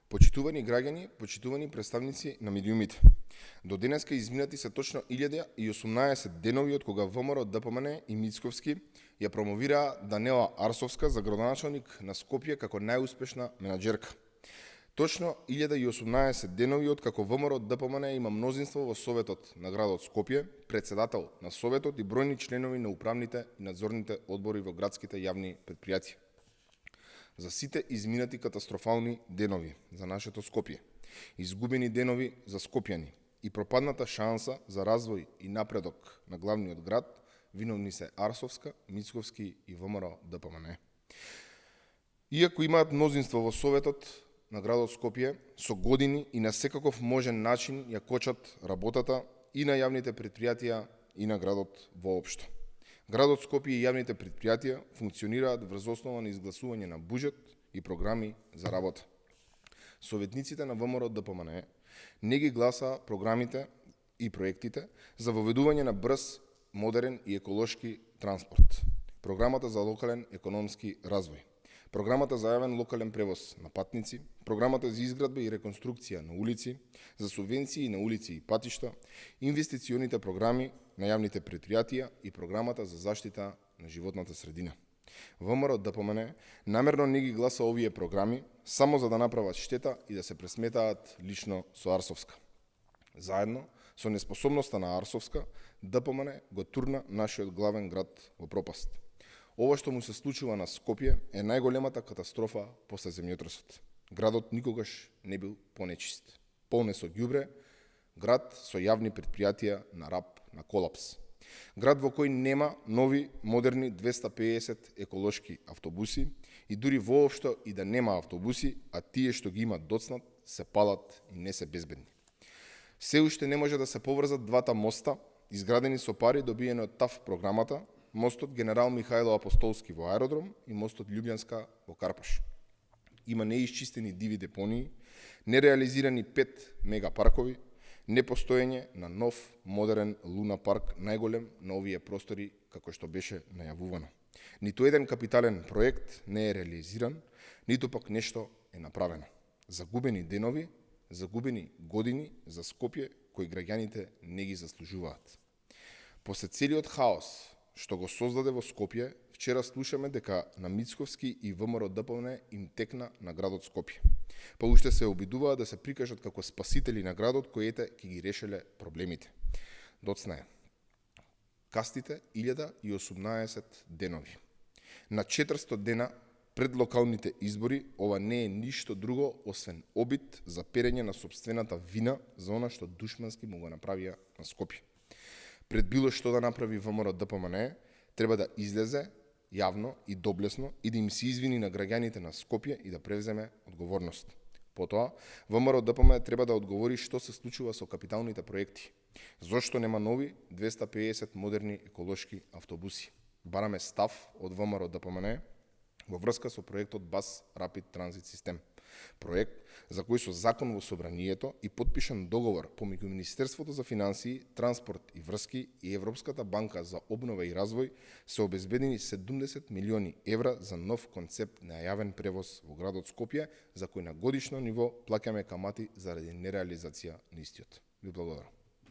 Почитувани граѓани, почитувани представници на медиумите. До денеска изминати се точно 1018 денови од кога ВМРО, ДПМН и Мицковски ја промовираа Данела Арсовска за градоначалник на Скопје како најуспешна менаџерка. Точно 1018 денови од како ВМРО, ДПМН има мнозинство во Советот на градот Скопје, председател на Советот и бројни членови на управните и надзорните одбори во градските јавни предпријатија. За сите изминати катастрофални денови за нашето Скопје, изгубени денови за скопјани и пропадната шанса за развој и напредок на главниот град, виновни се Арсовска, Мицковски и ВМРО, ДПМН. Иако имаат мнозинство во Советот на градот Скопје, со години и на секаков можен начин ја кочат работата и на јавните предпријатија и на градот воопшто. Градот Скопје и јавните предпријатија функционираат врз основа на изгласување на буџет и програми за работа. Советниците на ВМРО, ДПМН не ги гласаа програмите и проектите за воведување на брз, модерен и еколошки транспорт, програмата за локален економски развој, програмата за јавен локален превоз на патници, програмата за изградба и реконструкција на улици, за субвенции на улици и патишта, инвестиционите програми на јавните предпријатија и програмата за заштита на животната средина. ВМРО, ДПМН намерно не ги гласа овие програми само за да направат штета и да се пресметаат лично со Арсовска. Заедно со неспособноста на Арсовска, ДПМН го турна нашиот главен град во пропаст. Ова што му се случува на Скопје е најголемата катастрофа после земјотресот. Градот никогаш не бил понечист. Полне со ѓубре, град со јавни предпријатија на раб на колапс. Град во кој нема нови, модерни 250 еколошки автобуси и дури воопшто и да нема автобуси, а тие што ги имат доцнат се палат и не се безбедни. Се уште не може да се поврзат двата моста, изградени со пари добиени од ТАФ програмата, мостот Генерал Михајло Апостолски во аеродром и мостот Љубљанска во Карпаш. Има неисчистени диви депонии, нереализирани 5 мегапаркови, непостоење на нов, модерен луна парк, најголем на овие простори како што беше најавувано. Ниту еден капитален проект не е реализиран, ниту пак нешто е направено. Загубени денови, загубени години за Скопје кои граѓаните не ги заслужуваат. После целиот хаос што го создаде во Скопје, вчера слушаме дека на Мицковски и ВМРО, ДПМН им текна на градот Скопје. Па уште се обидуваат да се прикажат како спасители на градот кои ете ќе ги решеле проблемите. Доцна е. Кастите 1018 денови. На 400 дена пред локалните избори, ова не е ништо друго освен обид за перење на сопствената вина за она што душмански му го направија на Скопје. Пред било што да направи ВМРО, ДПМН, треба да излезе јавно и доблесно и да им се извини на граѓаните на Скопје и да превземе одговорност. Потоа, ВМРО, ДПМН треба да одговори што се случува со капиталните проекти. Зошто нема нови 250 модерни еколошки автобуси? Бараме став од ВМРО, ДПМН во врска со проектот Bus Rapid Transit System. Проект за кој со закон во собранието и подпишан договор помеѓу Министерството за финансии, транспорт и врски и Европската банка за обнова и развој се обезбедени 70 милиони евра за нов концепт на јавен превоз во градот Скопје, за кој на годишно ниво плаќаме камати заради нереализација на истиот. Ви благодарам.